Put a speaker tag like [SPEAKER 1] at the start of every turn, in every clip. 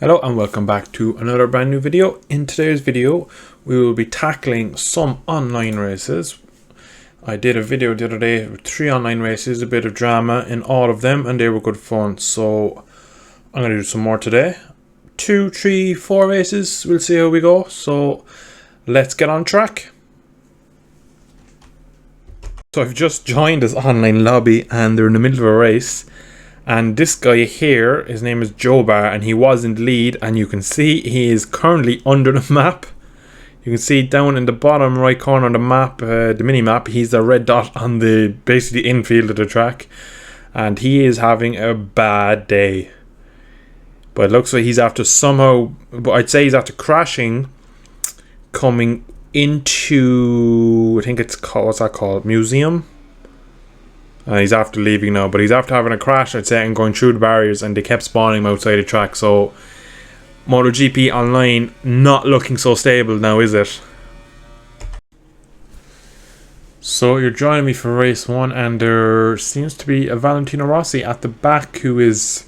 [SPEAKER 1] Hello and welcome back to another brand new video. In today's video we will be tackling some online races. I did a video the other day with 3 online races, a bit of drama in all of them, and they were good fun. So I'm going to do some more today. 2, 3, 4 races, we'll see how we go. So let's get on track. So I've just joined this online lobby and they're in the middle of a race. And this guy here, his name is Joe Bar, and he was in the lead, and you can see he is currently under the map. You can see down in the bottom right corner of the map, the mini map, he's the red dot on the basically infield of the track, and he is having a bad day. But it looks like he's after somehow, but I'd say he's after crashing, coming into, I think it's called, what's that called, museum? He's after leaving now, but he's after having a crash, I'd say, and going through the barriers, and they kept spawning him outside the track. So MotoGP online not looking so stable now, is it? So you're joining me for race 1, and there seems to be a Valentino Rossi at the back who is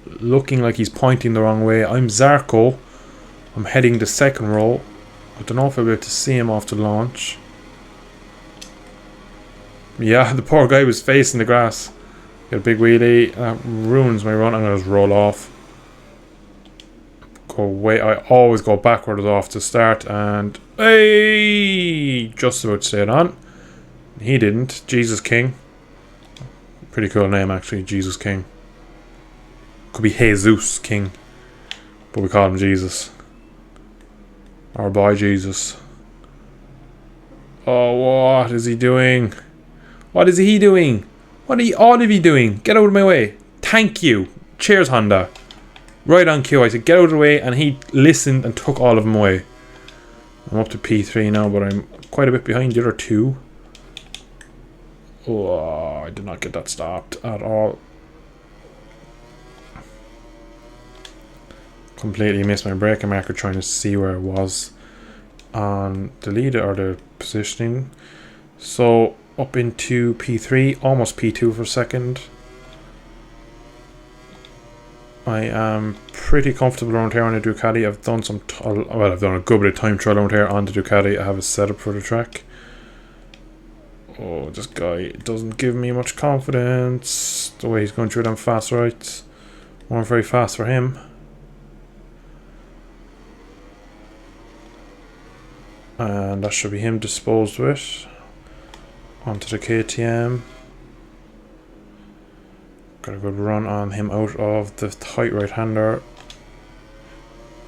[SPEAKER 1] looking like he's pointing the wrong way. I'm Zarco. I'm heading the second row. I don't know if I'll be able to see him off the launch. Yeah, the poor guy was facing the grass. Got a big wheelie. That ruins my run. I'm going to just roll off. Go away. I always go backwards off to start. And hey! Just about stayed on. He didn't. Jesus King. Pretty cool name, actually. Jesus King. Could be Jesus King. But we call him Jesus. Our boy Jesus. Oh, what is he doing? What is he doing? What are all of you doing? Get out of my way. Thank you. Cheers, Honda. Right on cue. I said get out of the way, and he listened and took all of them away. I'm up to P3 now, but I'm quite a bit behind the other two. Oh, I did not get that stopped at all. Completely missed my braking marker trying to see where I was on the lead or the positioning. So up into P3, almost P2 for a second. I am pretty comfortable around here on the Ducati. I've done I've done a good bit of time trial around here on the Ducati. I have it set up for the track. Oh, this guy doesn't give me much confidence. The way he's going through them fast rights. Weren't very fast for him. And that should be him disposed with. Onto the KTM. Got a good run on him out of the tight right-hander.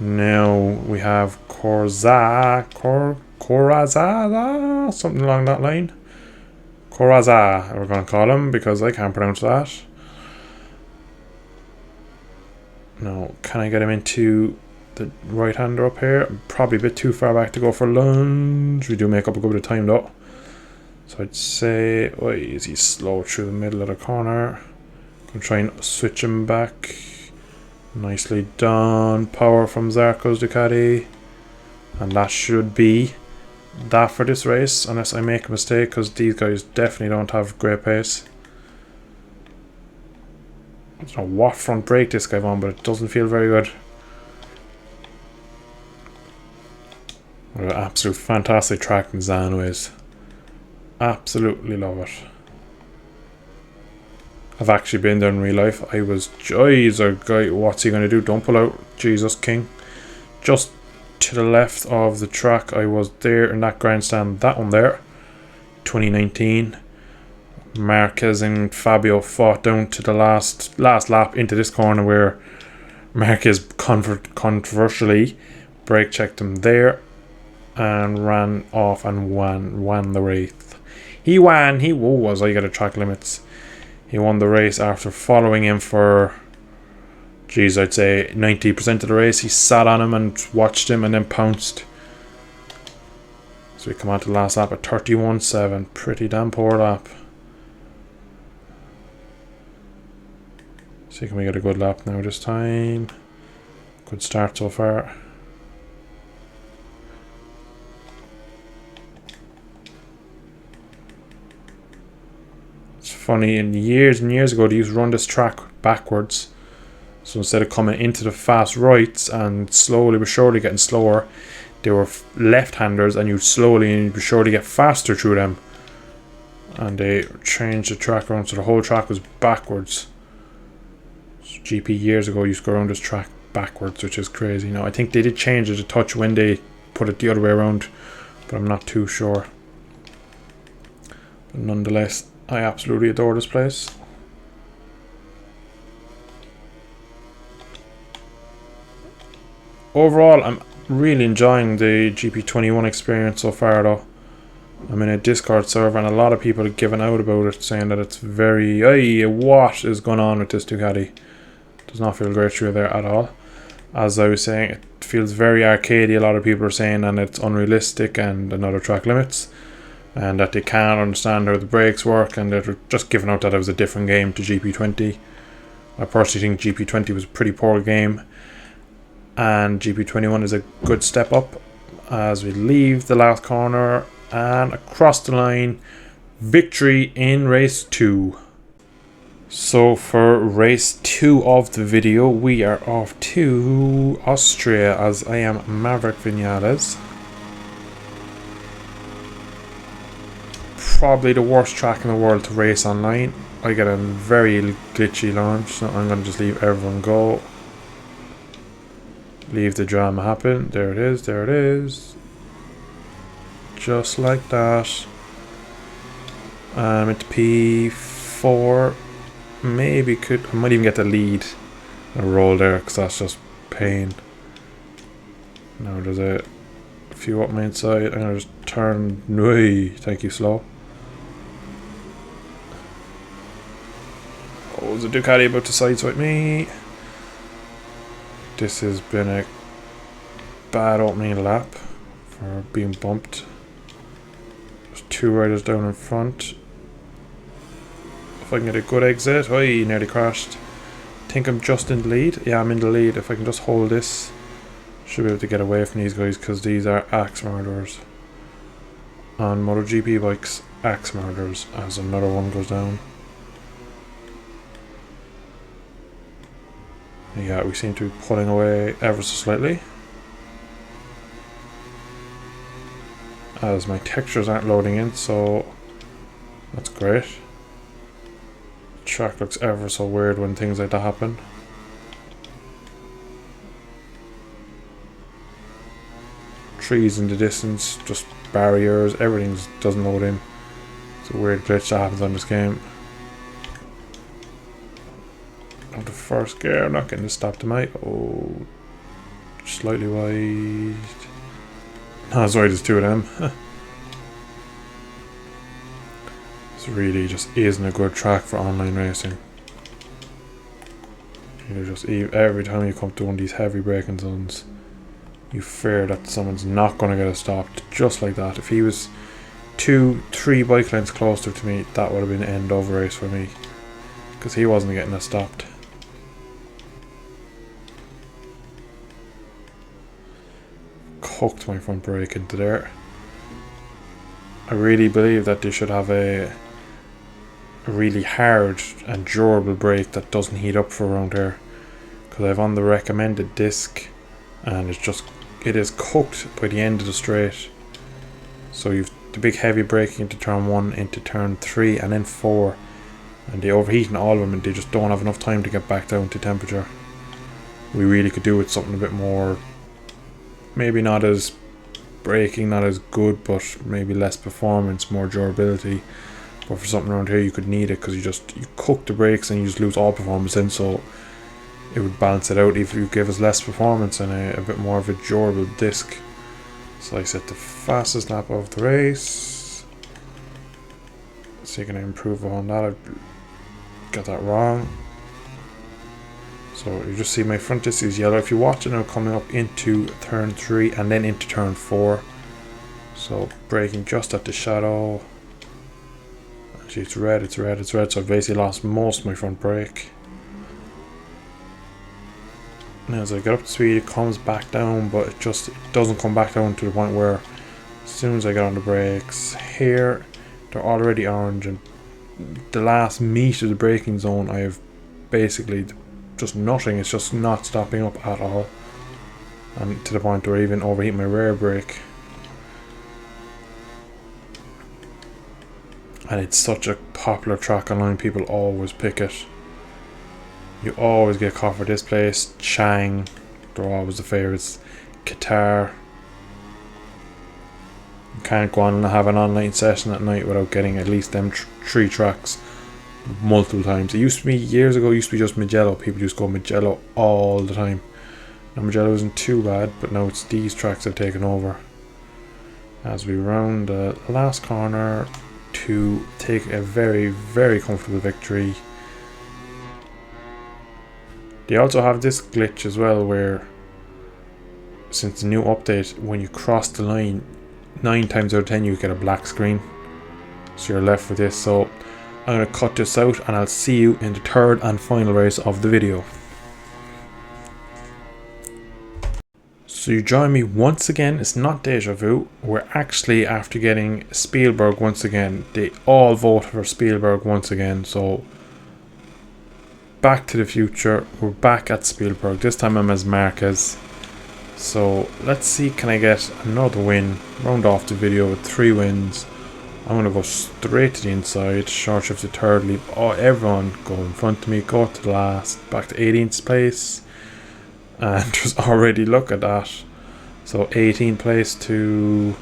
[SPEAKER 1] Now we have Corazza, something along that line. Corazza, we're going to call him because I can't pronounce that. Now, can I get him into the right-hander up here? Probably a bit too far back to go for lunge. We do make up a good bit of time though. So I'd say, why is he slow through the middle of the corner? Gonna try and switch him back. Nicely done. Power from Zarco's Ducati. And that should be that for this race, unless I make a mistake, because these guys definitely don't have great pace. I don't know what front brake this guy's on, but it doesn't feel very good. What an absolute fantastic track in Zanways. Absolutely love it. I've actually been there in real life. I was, Jesus, guy, what's he going to do? Don't pull out, Jesus King. Just to the left of the track, I was there in that grandstand, that one there, 2019. Marquez and Fabio fought down to the last lap into this corner where Marquez controversially brake checked him there and ran off and won the race. He was I got a track limits. He won the race after following him for, geez, I'd say 90% of the race. He sat on him and watched him and then pounced. So we come on to the last lap at 31.7. Pretty damn poor lap. See, can we get a good lap now this time? Good start so far. Funny, in years and years ago they used to run this track backwards So instead of coming into the fast rights and slowly but surely getting slower, they were left-handers, and you'd slowly but surely get faster through them. And they changed the track around so the whole track was backwards. So GP years ago used to go around this track backwards, which is crazy. Now I think they did change it a touch when they put it the other way around, but I'm not too sure. But nonetheless, I absolutely adore this place. Overall, I'm really enjoying the GP21 experience so far though. I'm in a Discord server and a lot of people are giving out about it, saying that it's very, hey, what is going on with this Ducati? Does not feel great through there at all. As I was saying, it feels very arcadey, a lot of people are saying, and it's unrealistic and another track limits, and that they can't understand how the brakes work, and they're just giving out that it was a different game to GP20. I personally think GP20 was a pretty poor game, and GP21 is a good step up as we leave the last corner and across the line. Victory in race 2. So for race 2 of the video, we are off to Austria as I am Maverick Vinales. Probably the worst track in the world to race online. I get a very glitchy launch, so I'm going to just leave everyone go. Leave the drama happen. There it is, there it is. Just like that. I'm at P4. Maybe I might even get the lead. A roll there because that's just pain. Now there's a few up my inside. I'm gonna just turn. No, thank you, slow. Oh, there's a Ducati about to sideswipe me. This has been a bad opening lap for being bumped. There's 2 riders down in front. If I can get a good exit. Oh, he nearly crashed. I think I'm just in the lead. Yeah, I'm in the lead. If I can just hold this, should be able to get away from these guys because these are axe murderers. On MotoGP bikes, axe murderers, as another one goes down. Yeah, we seem to be pulling away ever so slightly. As my textures aren't loading in, so that's great. Track looks ever so weird when things like that happen. Trees in the distance, just barriers, everything doesn't load in. It's a weird glitch that happens on this game. Oh, the first gear, I'm not getting to stop to my. Oh, slightly wide. Not as wide as 2 of them. Really just isn't a good track for online racing. You just every time you come to one of these heavy braking zones, you fear that someone's not going to get us stopped just like that. If he was 2-3 bike lengths closer to me, that would have been end of race for me, because he wasn't getting us stopped. Cooked my front brake into there. I really believe that they should have a really hard and durable brake that doesn't heat up for around here, because I've on the recommended disc and it is cooked by the end of the straight. So you've the big heavy braking into turn 1, into turn 3 and then 4, and they overheat in all of them and they just don't have enough time to get back down to temperature. We really could do with something a bit more, maybe not as braking, not as good, but maybe less performance, more durability. But for something around here you could need it, because you cook the brakes and you just lose all performance in, so it would balance it out if you give us less performance and a bit more of a durable disc. So I set the fastest lap of the race. So you're going to improve on that. I got that wrong. So you just see my front disc is yellow. If you watch it now, coming up into turn 3 and then into turn 4. So braking just at the shadow. Actually it's red, it's red, it's red. So I've basically lost most of my front brake. Now as I get up to speed, it comes back down, but it doesn't come back down to the point where as soon as I get on the brakes here, they're already orange, and the last meet of the braking zone, I have basically just nothing. It's just not stopping up at all. And to the point where I even overheat my rear brake. And it's such a popular track online, people always pick it. You always get caught for this place. Chang, they're always the favourites. Qatar. You can't go on and have an online session at night without getting at least them 3 tracks multiple times. It used to be, years ago, it used to be just Mugello. People used to go Mugello all the time. Now Mugello isn't too bad, but now it's these tracks that have taken over. As we round the last corner to take a very, very comfortable victory. They also have this glitch as well where, since the new update, when you cross the line, 9 times out of 10 you get a black screen. So you're left with this. So I'm going to cut this out and I'll see you in the third and final race of the video. So you join me once again. It's not deja vu. We're actually after getting Spielberg once again. They all voted for Spielberg once again. So back to the future. We're back at Spielberg. This time I'm as Marquez. So let's see, can I get another win? Round off the video with 3 wins. I'm going to go straight to the inside. Short shift to third leap. Oh, everyone go in front of me. Go to the last. Back to 18th place. And just already look at that. So 18th place to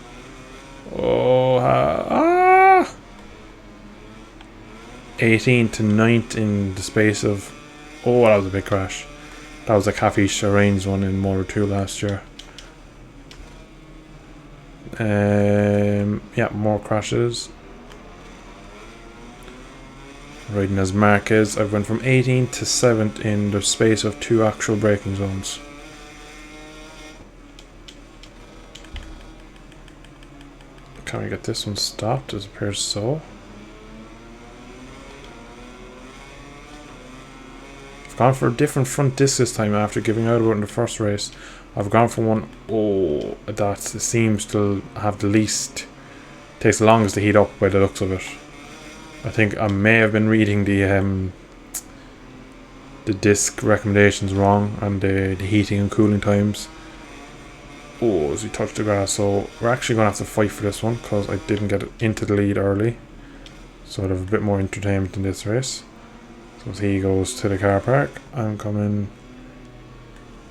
[SPEAKER 1] 18 to 9th in the space of, oh, that was a big crash. That was a Cafe Shireen's one in Motor 2 last year. Yeah, more crashes. Riding as Marquez, I've went from 18th to 7th in the space of 2 actual braking zones. Can we get this one stopped? It appears so. I've gone for a different front disc this time after giving out about in the first race. I've gone for one, oh, that seems to have the least, takes the longest to heat up by the looks of it. I think I may have been reading the disc recommendations wrong and the heating and cooling times. Oh, as we touched the grass. So we're actually going to have to fight for this one because I didn't get into the lead early. So I'd have a bit more entertainment in this race. So as he goes to the car park, I'm coming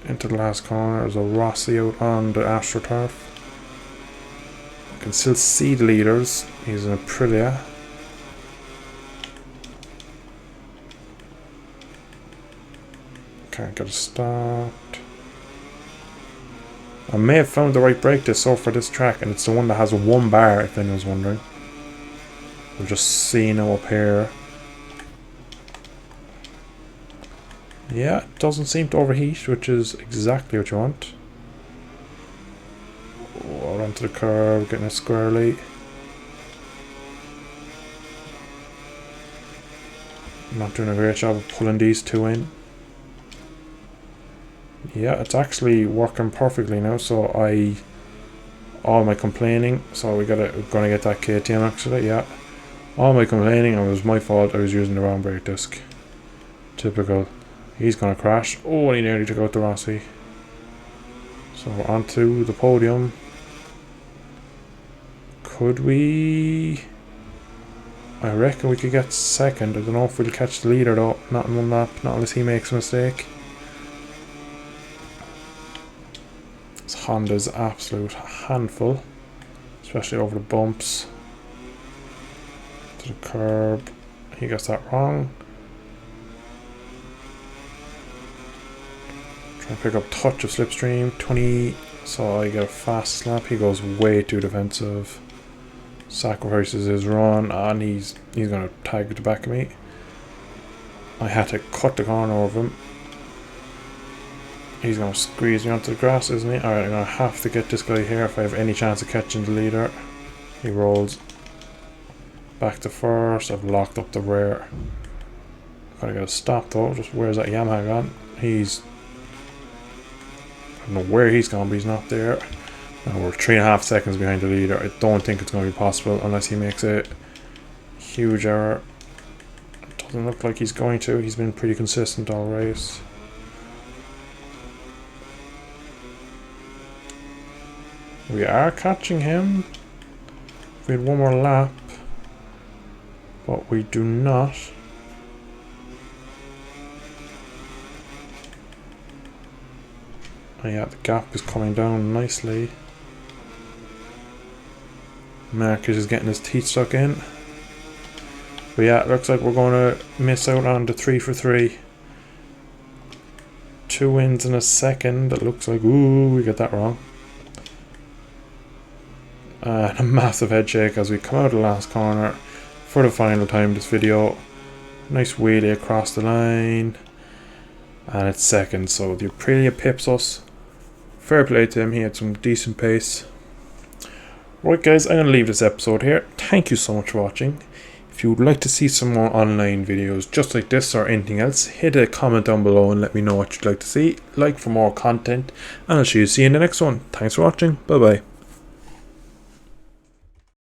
[SPEAKER 1] into the last corner. There's a Rossi out on the AstroTurf. I can still see the leaders. He's in Aprilia. Can't get it stopped. I may have found the right brake disc for this track, and it's the one that has 1 bar, if anyone's wondering. We'll just see now up here. Yeah, it doesn't seem to overheat, which is exactly what you want. Oh, out onto the curb, getting it squarely. Not doing a great job of pulling these 2 in. Yeah, it's actually working perfectly now. So all my complaining. So we're gonna get that KTM actually. Yeah, all my complaining, it was my fault. I was using the wrong brake disc. Typical. He's gonna crash. Oh, and he nearly took out the Rossi. So we're onto the podium. Could we? I reckon we could get second. I don't know if we'll catch the leader though. Not in one lap. Not unless he makes a mistake. Honda's absolute handful, especially over the bumps. To the curb, he gets that wrong. Trying to pick up touch of slipstream, 20, so I get a fast lap. He goes way too defensive, sacrifices his run, and he's gonna tag at the back of me. I had to cut the corner over him. He's going to squeeze me onto the grass, isn't he? Alright, I'm going to have to get this guy here if I have any chance of catching the leader. He rolls back to first. I've locked up the rear. Gotta get a stop though. Just where's that Yamaha gone? I don't know where he's gone, but he's not there. Now we're 3.5 seconds behind the leader. I don't think it's going to be possible unless he makes a huge error. Doesn't look like he's going to. He's been pretty consistent all race. We are catching him. We had one more lap, but we do not. Oh yeah, the gap is coming down nicely. Marcus is getting his teeth stuck in. But yeah, it looks like we're going to miss out on the 3 for 3. 2 wins in a second. It looks like, ooh, we got that wrong. And a massive head shake as we come out of the last corner for the final time this video. Nice wheelie across the line. And it's second, so the Aprilia pips us. Fair play to him, he had some decent pace. Right guys, I'm going to leave this episode here. Thank you so much for watching. If you would like to see some more online videos just like this or anything else, hit a comment down below and let me know what you'd like to see. Like for more content, and I'll see you in the next one. Thanks for watching. Bye bye.